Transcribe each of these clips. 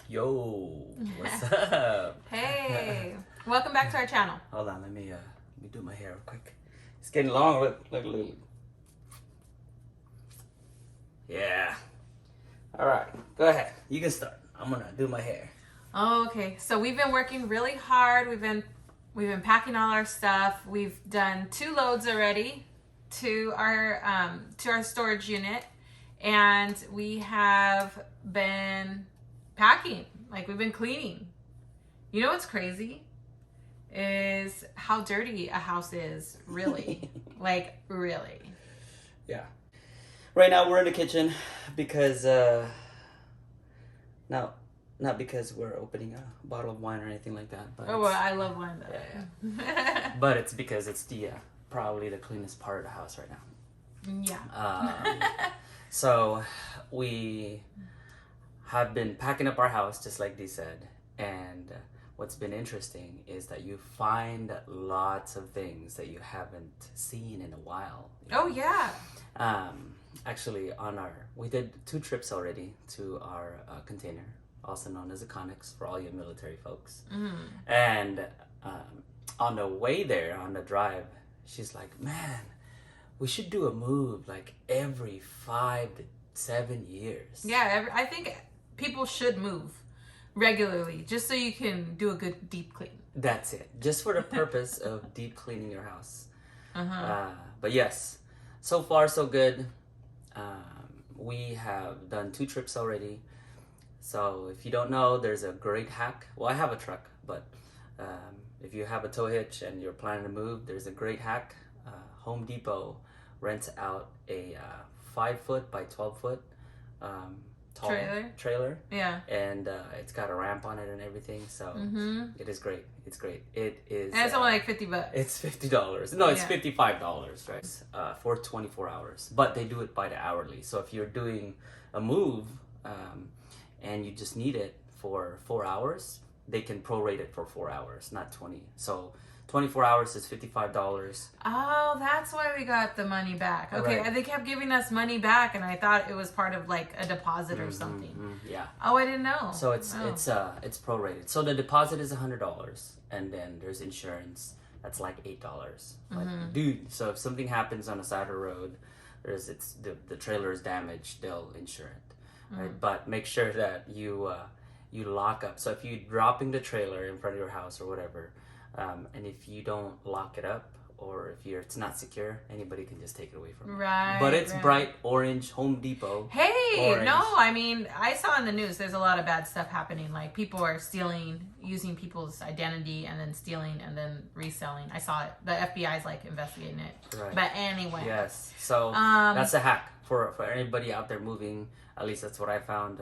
Yo, what's up? Hey, welcome back to our channel. Hold on, let me do my hair real quick. It's getting long. Look. Yeah. All right, go ahead. You can start. I'm gonna do my hair. Okay, so we've been working really hard. We've been packing all our stuff. We've done 2 loads already to our storage unit, and we have been packing. Like, we've been cleaning. You know what's crazy is how dirty a house is, really. Like, really. Yeah. Right now we're in the kitchen because not because we're opening a bottle of wine or anything like that. But Oh, well, I love wine though. Yeah. But it's because it's the probably the cleanest part of the house right now. Yeah. So we have been packing up our house just like Dee said, and what's been interesting is that you find lots of things that you haven't seen in a while. Oh yeah. Actually, we did 2 trips already to our container, also known as Econics for all you military folks. And on the way there, on the drive, she's like, "Man, we should do a move like every 5 to 7 years." Yeah, I think people should move regularly just so you can do a good deep clean. That's it, just for the purpose of deep cleaning your house. But yes, so far so good. We have done 2 trips already. So if you don't know, there's a great hack. Well, I have a truck, but if you have a tow hitch and you're planning to move, there's a great hack. Home Depot rents out a 5-foot by 12-foot tall trailer. Yeah. And it's got a ramp on it and everything. So it is great. It's great. It is. And it's only like $50. It's $50. No, it's $55, right? For 24 hours. But they do it by the hourly. So if you're doing a move and you just need it for 4 hours, they can prorate it for 4 hours, not 20. So 24 hours is $55. Oh, that's why we got the money back. Okay, Right. They kept giving us money back, and I thought it was part of like a deposit or something. Yeah. Oh, I didn't know. So it's prorated. So the deposit is $100, and then there's insurance that's like $8. Like, dude, so if something happens on the side of the road, the trailer is damaged, they'll insure it, right? But make sure that you lock up. So if you're dropping the trailer in front of your house or whatever, and if you don't lock it up, or if it's not secure, anybody can just take it away from you. Right. But it's bright orange Home Depot. Hey, orange. no, I mean, I saw in the news there's a lot of bad stuff happening. Like, people are stealing, using people's identity and then stealing and then reselling. I saw it. The FBI's like investigating it. Right. But anyway. Yes. So that's a hack for anybody out there moving. At least that's what I found.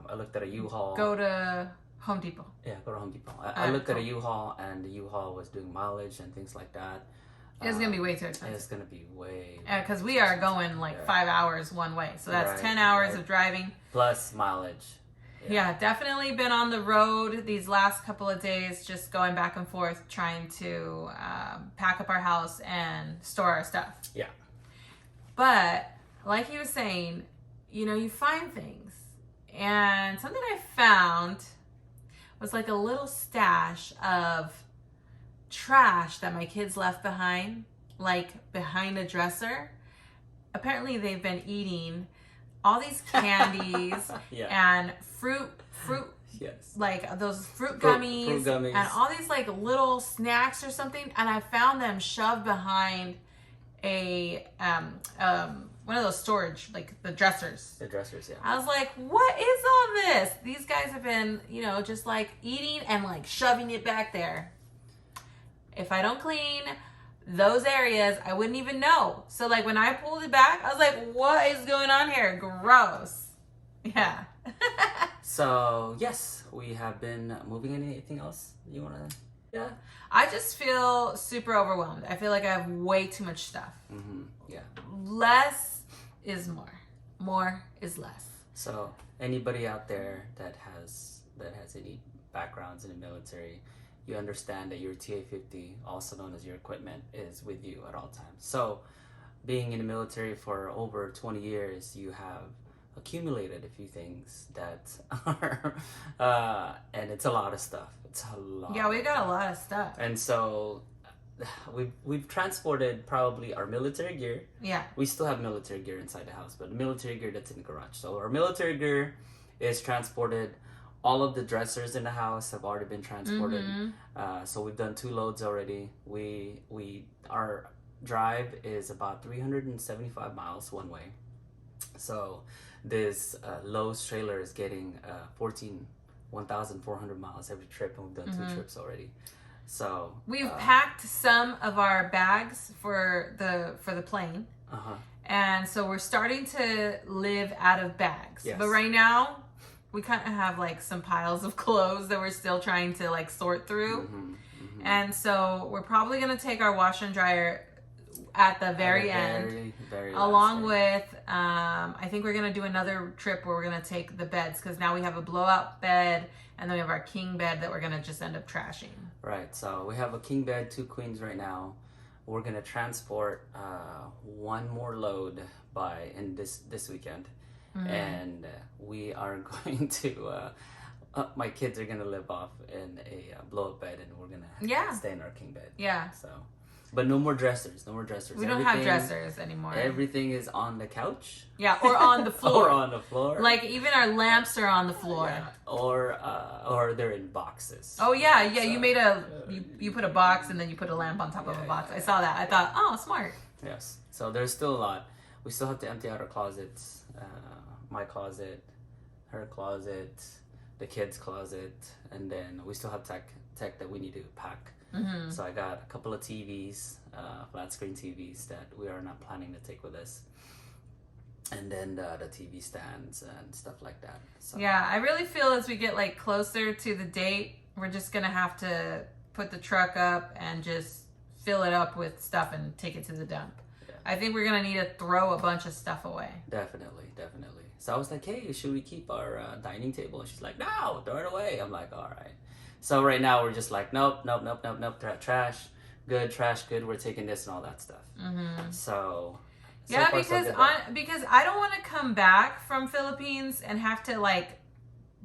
I looked at a U-Haul. Go to Home Depot. Yeah, go to Home Depot. I looked at a U-Haul, and the U-Haul was doing mileage and things like that. It's going to be way too expensive. It's going to be way. Because we are going like 5 hours one way. So that's 10 hours of driving. Plus mileage. Yeah, definitely been on the road these last couple of days, just going back and forth, trying to pack up our house and store our stuff. Yeah. But like he was saying, you find things. And something I found was like a little stash of trash that my kids left behind, like behind a dresser. Apparently they've been eating all these candies and fruit yes, like those fruit gummies and all these like little snacks or something, and I found them shoved behind a one of those storage, like the dressers. The dressers, yeah. I was like, what is all this? These guys have been, just like eating and like shoving it back there. If I don't clean those areas, I wouldn't even know. So like when I pulled it back, I was like, what is going on here? Gross. Yeah. So yes, we have been moving. Anything else you want to? Yeah. I just feel super overwhelmed. I feel like I have way too much stuff. Yeah. Less is more. More is less. So anybody out there that has any backgrounds in the military, you understand that your TA-50, also known as your equipment, is with you at all times. So being in the military for over 20 years, you have accumulated a few things that are, and it's a lot of stuff. It's a lot. Yeah, we got a lot of stuff. And so we've transported probably our military gear. Yeah. We still have military gear inside the house, but the military gear that's in the garage. So our military gear is transported. All of the dressers in the house have already been transported. So we've done 2 loads already. Our drive is about 375 miles one way. So this Lowe's trailer is getting 1,400 miles every trip, and we've done 2 trips already. So we've packed some of our bags for the plane. And so we're starting to live out of bags. Yes. But right now we kind of have like some piles of clothes that we're still trying to like sort through. And so we're probably going to take our washer and dryer at the very end, very along with I think we're going to do another trip where we're going to take the beds, because now we have a blowout bed, and then we have our king bed that we're going to just end up trashing. Right, so we have a king bed, 2 queens right now. We're going to transport 1 more load in this weekend. And we are going to my kids are going to live off in a blow-up bed, and we're going to stay in our king bed. Yeah. So, but no more dressers. We don't have dressers anymore. Everything is on the couch. Yeah, or on the floor. Or on the floor. Like even our lamps are on the floor. Yeah. Or they're in boxes. Oh yeah. So, you made you put a box and then you put a lamp on top of a box. I saw that. I thought, oh, smart. Yes. So there's still a lot. We still have to empty out our closets. My closet, her closet, the kids' closet, and then we still have tech that we need to pack. So I got a couple of TVs, flat screen TVs that we are not planning to take with us, and then the TV stands and stuff like that. So. Yeah, I really feel as we get like closer to the date, we're just gonna have to put the truck up and just fill it up with stuff and take it to the dump. Yeah. I think we're gonna need to throw a bunch of stuff away. Definitely. So I was like, hey, should we keep our dining table? And she's like, no, throw it away. I'm like, all right. So right now we're just like, nope. Trash, good. We're taking this and all that stuff. So yeah, because I don't want to come back from Philippines and have to like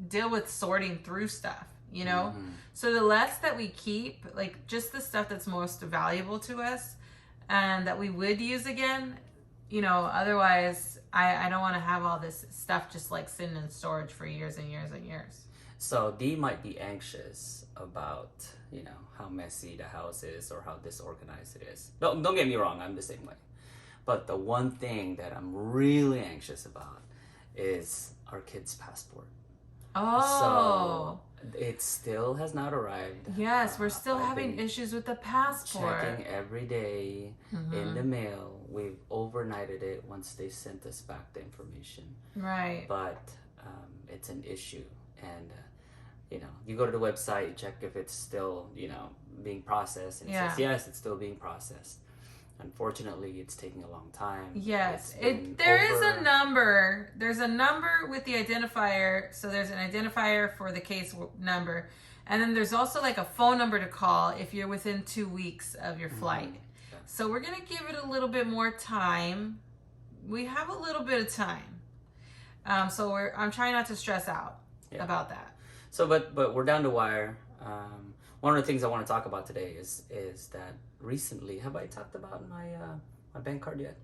deal with sorting through stuff, you know? So the less that we keep, like just the stuff that's most valuable to us and that we would use again, you know, otherwise I don't want to have all this stuff just like sitting in storage for years and years and years. So Dee might be anxious about, you know, how messy the house is or how disorganized it is. Don't get me wrong, I'm the same way. But the one thing that I'm really anxious about is our kid's passport. Oh. So it still has not arrived. Yes, we're still having issues with the passport. Checking every day in the mail. We've overnighted it once they sent us back the information. Right. But it's an issue. And, you know, you go to the website, you check if it's still, you know, being processed. And it says, yes, it's still being processed. Unfortunately, it's taking a long time. Yes, there is a number. There's a number with the identifier. So there's an identifier for the case number. And then there's also like a phone number to call if you're within 2 weeks of your flight. Yeah. So we're going to give it a little bit more time. We have a little bit of time. So I'm trying not to stress out about that. So, but we're down to wire. One of the things I want to talk about today is that recently, have I talked about my bank card yet?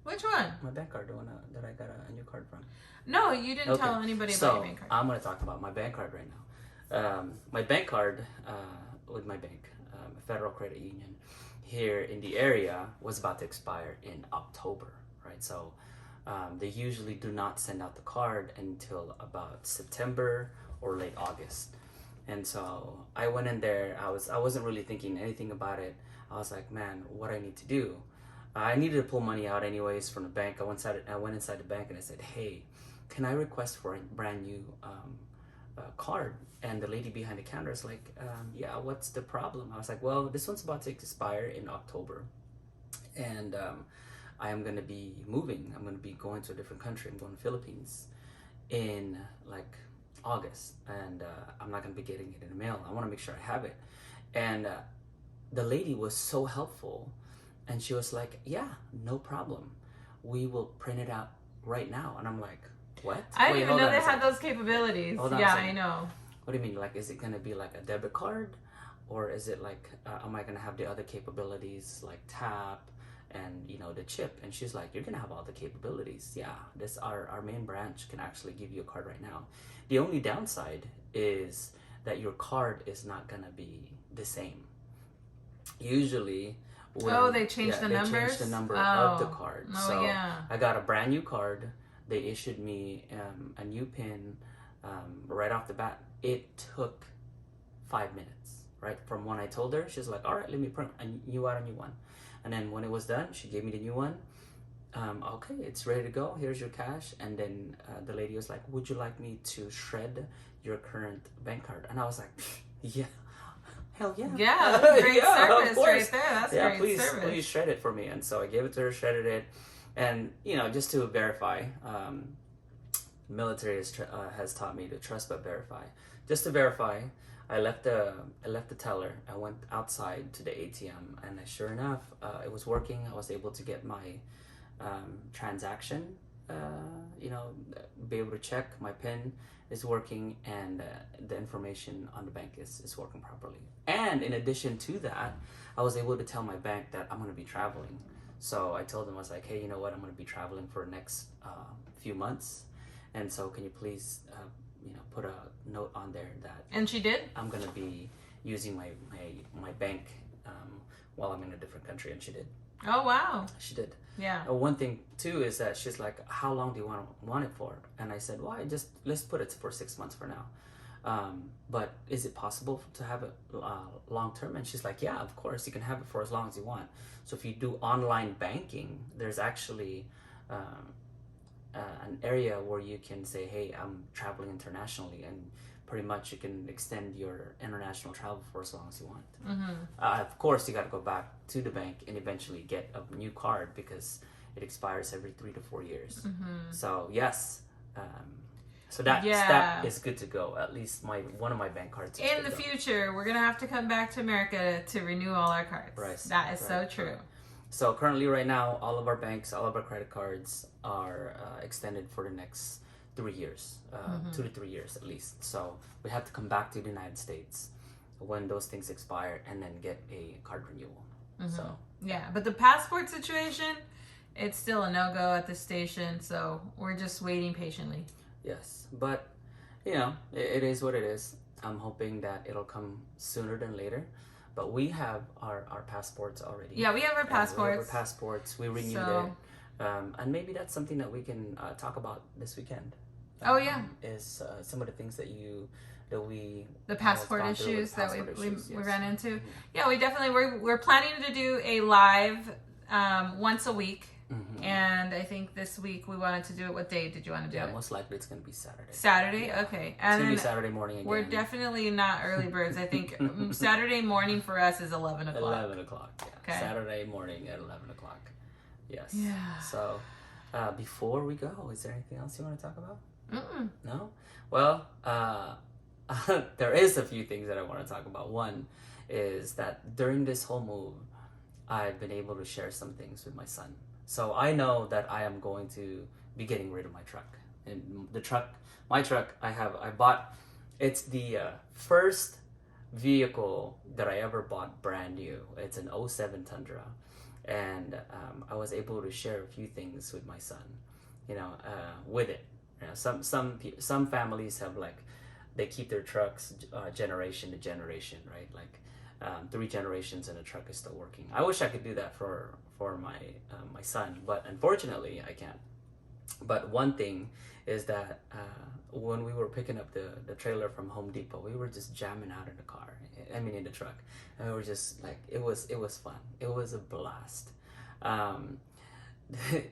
Which one? My bank card, the one that I got a new card from. No, you didn't tell anybody about your bank card. I'm going to talk about my bank card right now. My bank card with my bank, Federal Credit Union, here in the area was about to expire in October, right? So they usually do not send out the card until about September or late August. And so I went in there. I wasn't really thinking anything about it. I was like, man, what I need to do? I needed to pull money out anyways from the bank. I went inside the bank and I said, hey, can I request for a brand new card? And the lady behind the counter is like, yeah, what's the problem? I was like, well, this one's about to expire in October. And I am going to be moving. I'm going to be going to a different country. I'm going to the Philippines in like August, and I'm not going to be getting it in the mail. I want to make sure I have it. And the lady was so helpful, and she was like, yeah, no problem. We will print it out right now. And I'm like, What? I didn't Wait, even hold know on a they had second. those capabilities. Hold on a Yeah, second. I know. What do you mean? Like, is it gonna be like a debit card, or is it like, am I gonna have the other capabilities like tap and the chip? And she's like, you're gonna have all the capabilities. Yeah, this our main branch can actually give you a card right now. The only downside is that your card is not gonna be the same. Usually, when They changed the they numbers. change the number of the Oh, card. oh So yeah. I got a brand new card. They issued me a new pin right off the bat. It took 5 minutes, right? From when I told her, she's like, all right, let me print a new one. And then when it was done, she gave me the new one. Okay, it's ready to go. Here's your cash. And then the lady was like, would you like me to shred your current bank card? And I was like, yeah, hell yeah. Yeah, that's great Yeah, of service course. right there. That's Yeah, great service. please shred it for me. And so I gave it to her, shredded it. And, just to verify, military has taught me to trust but verify. Just to verify, I left the teller. I went outside to the ATM, and sure enough, it was working. I was able to get my transaction. Be able to check my PIN is working, and the information on the bank is working properly. And in addition to that, I was able to tell my bank that I'm going to be traveling. So I told them, I was like, hey, you know what? I'm going to be traveling for the next few months. And so can you please, put a note on there that... And she did? I'm going to be using my bank while I'm in a different country. And she did. Oh, wow. She did. Yeah. One thing, too, is that she's like, how long do you want it for? And I said, well, let's put it for 6 months for now. But is it possible to have it long term? And she's like, yeah, of course, you can have it for as long as you want. So if you do online banking, there's actually an area where you can say, hey, I'm traveling internationally, and pretty much you can extend your international travel for as long as you want. Mm-hmm. Of course, you got to go back to the bank and eventually get a new card because it expires every 3 to 4 years. Mm-hmm. So yes, so that step is good to go. At least one of my bank cards. In the future, we're gonna have to come back to America to renew all our cards. Right. That is so true. Right. So currently, right now, all of our banks, all of our credit cards are extended for the next 3 years, 2 to 3 years at least. So we have to come back to the United States when those things expire and then get a card renewal. Mm-hmm. So yeah, but the passport situation, it's still a no-go at the station. So we're just waiting patiently. Yes, but it is what it is. I'm hoping that it'll come sooner than later. But we have our passports already. Yeah, we have our passports. We renewed it. And maybe that's something that we can talk about this weekend. Oh yeah, is some of the things that we the passport issues that we ran into. Mm-hmm. Yeah, we definitely we're planning to do a live once a week. Mm-hmm. And I think this week we wanted to do it. What day did you want to do it? Yeah, most likely it's going to be Saturday. Saturday? Yeah. Okay. And it's going to be Saturday morning again. We're definitely not early birds. I think Saturday morning for us is 11 o'clock. 11 o'clock, yeah. Okay. Saturday morning at 11 o'clock. Yes. Yeah. So, before we go, is there anything else you want to talk about? Mm-mm. No? Well, there is a few things that I want to talk about. One is that during this whole move, I've been able to share some things with my son. So I know that I am going to be getting rid of my truck. And my truck, I bought, it's the first vehicle that I ever bought brand new. It's an 07 Tundra. And I was able to share a few things with my son, with it. Some families have they keep their trucks generation to generation, right? 3 generations and the truck is still working. I wish I could do that for my son, but unfortunately I can't. But one thing is that when we were picking up the trailer from Home Depot, we were just jamming out in the car. In the truck, and we were just it was fun. It was a blast.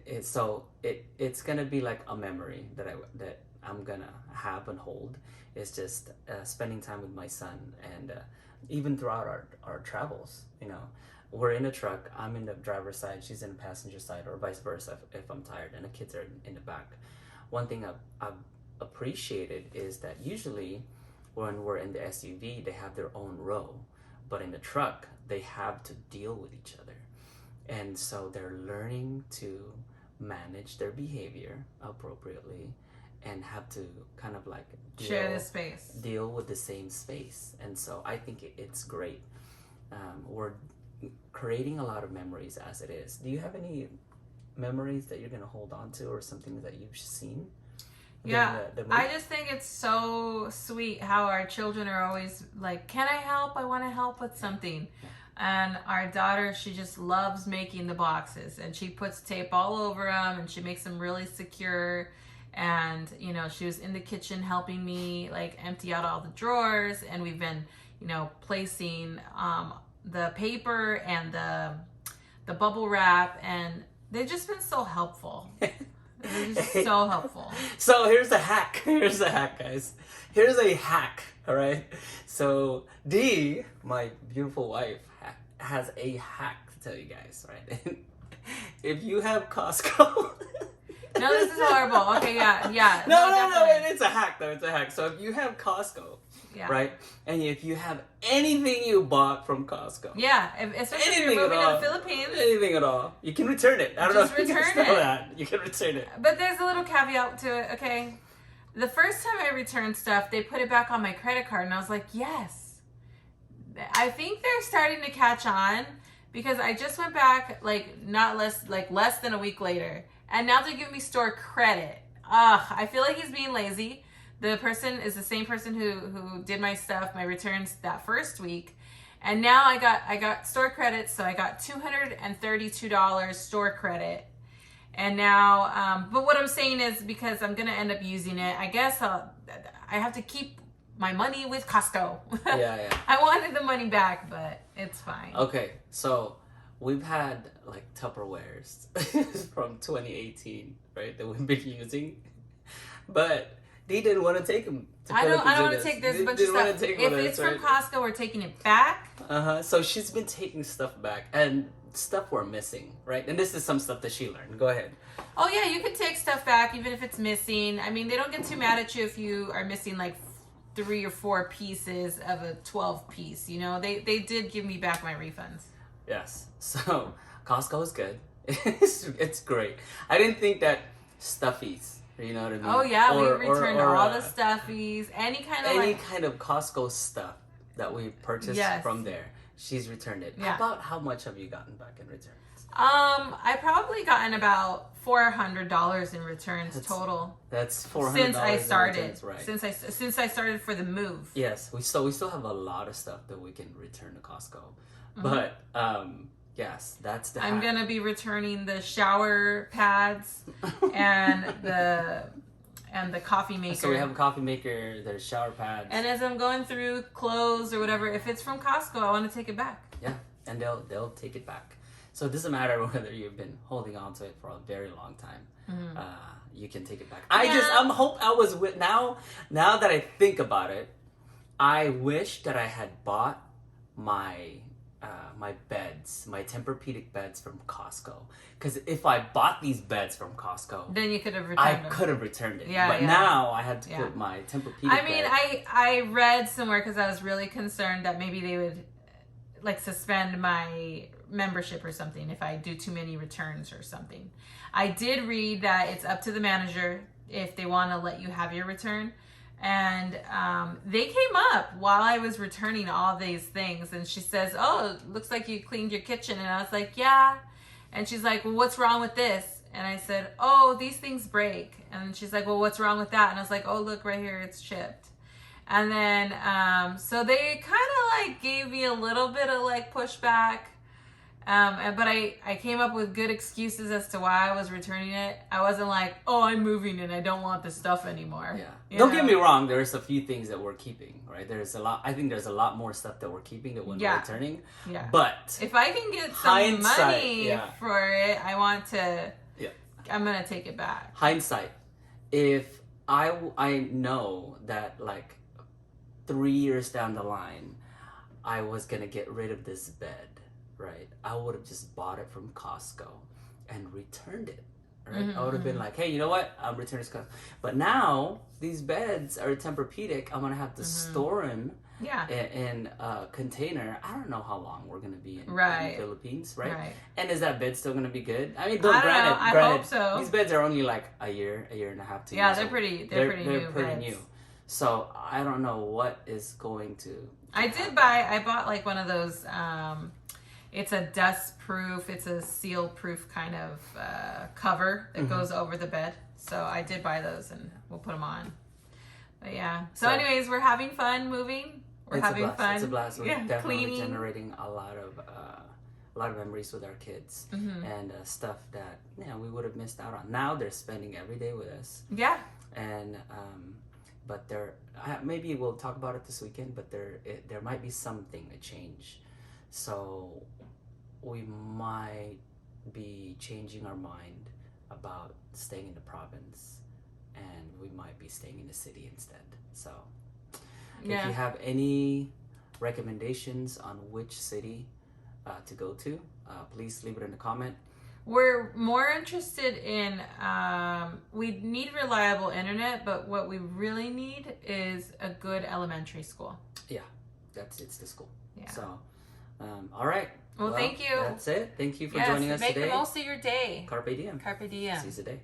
It's gonna be like a memory that I'm gonna have and hold. It's just spending time with my son, and even throughout our travels, we're in a truck, I'm in the driver's side, she's in the passenger side, or vice versa if I'm tired, and the kids are in the back. One thing I've appreciated is that usually when we're in the SUV, they have their own row, but in the truck, they have to deal with each other. And so they're learning to manage their behavior appropriately and have to kind of like share the space, deal with the same space. And so I think it's great. We're creating a lot of memories as it is. Do you have any memories that you're gonna hold on to, or something that you've seen? Yeah, I just think it's so sweet how our children are always like, can I help? I want to help with something. And our daughter, she just loves making the boxes, and she puts tape all over them, and she makes them really secure. And, you know, she was in the kitchen helping me like empty out all the drawers, and we've been, you know, placing the paper and the bubble wrap, and they've just been so helpful. They're just so helpful. So here's a hack. Here's a hack, guys. Here's a hack, all right? So Dee, my beautiful wife, has a hack to tell you guys, right? If you have Costco... No, this is horrible. Okay, yeah. No, it's a hack, though. It's a hack. So if you have Costco, right? And if you have anything you bought from Costco. Yeah, especially if you're moving to the Philippines. Anything at all. You can return it. I don't know if you guys know that. You can return it. But there's a little caveat to it, okay? The first time I returned stuff, they put it back on my credit card, and I was like, yes. I think they're starting to catch on, because I just went back less than a week later, and now they're giving me store credit. I feel like he's being lazy. The person is the same person who did my stuff, my returns that first week. And now I got store credit, so I got $232 store credit. And now, but what I'm saying is, because I'm gonna end up using it, I guess I have to keep my money with Costco. Yeah. I wanted the money back, but it's fine. Okay, so we've had like Tupperwares from 2018, right, that we've been using, but Dee didn't want to take them. I don't want to take this bunch of stuff. If it's from Costco, we're taking it back. So she's been taking stuff back, and stuff we're missing, right? And this is some stuff that she learned. Go ahead. Oh yeah, you can take stuff back even if it's missing. I mean, they don't get too mad at you if you are missing like 3 or 4 pieces of a 12 piece. You know, they did give me back my refunds. Yes. So Costco is good. It's great. I didn't think that stuffies. You know what I mean? Oh yeah, we returned all the stuffies, any kind of Costco stuff that we purchased from there. She's returned it. Yeah. About how much have you gotten back in returns? I probably gotten about $400 in returns total. That's $400 since I started. Returns, right? Since I started for the move. Yes, we still have a lot of stuff that we can return to Costco, but yes, that's the. I'm gonna be returning the shower pads and the coffee maker. So we have a coffee maker. There's shower pads. And as I'm going through clothes or whatever, if it's from Costco, I want to take it back. Yeah, and they'll take it back. So it doesn't matter whether you've been holding on to it for a very long time. You can take it back. Now that I think about it, I wish that I had bought my beds, my Tempur-Pedic beds from Costco. Because if I bought these beds from Costco, then you could have returned I could have returned it. Yeah, now I had to put my Tempur-Pedic I mean, I read somewhere, because I was really concerned that maybe they would like suspend my membership or something if I do too many returns or something. I did read that it's up to the manager if they want to let you have your return. And they came up while I was returning all these things, and she says, oh, looks like you cleaned your kitchen. And I was like, yeah. And she's like, well, what's wrong with this? And I said, oh, these things break. And she's like, well, what's wrong with that? And I was like, oh, look right here, it's chipped. And then so they kind of like gave me a little bit of like pushback. But I came up with good excuses as to why I was returning it. I wasn't like, oh, I'm moving and I don't want this stuff anymore. Yeah. Don't get me wrong. There's a few things that we're keeping, right? I think there's a lot more stuff that we're keeping that we're returning. Yeah. But if I can get some money for it, I want to. Yeah. I'm gonna take it back. Hindsight. If I know that like 3 years down the line, I was gonna get rid of this bed. Right, I would have just bought it from Costco and returned it, right? I would have been like, hey, you know what? I'm returning this customer. But now these beds are Tempur-Pedic. I'm gonna have to store them in a container. I don't know how long we're gonna be in the Philippines, right? And is that bed still gonna be good? I mean, granted, I hope so. These beds are only like a year and a half, 2 years. Yeah, they're pretty new. So I don't know what is going to. I bought like one of those. It's a dust proof. It's a seal proof kind of cover that goes over the bed. So I did buy those, and we'll put them on. But yeah. So anyways, we're having fun moving. We're having fun. It's a blast. We're definitely generating a lot of memories with our kids and stuff that we would have missed out on. Now they're spending every day with us. Yeah. And but maybe we'll talk about it this weekend. But there might be something to change. So we might be changing our mind about staying in the province, and we might be staying in the city instead. So if you have any recommendations on which city to go to, please leave it in the comment. We're more interested in, we need reliable internet, but what we really need is a good elementary school. Yeah, it's the school. Yeah. So, all right. Well, thank you. That's it. Thank you for joining us today. Make the most of your day. Carpe diem. Carpe diem. Seize the day.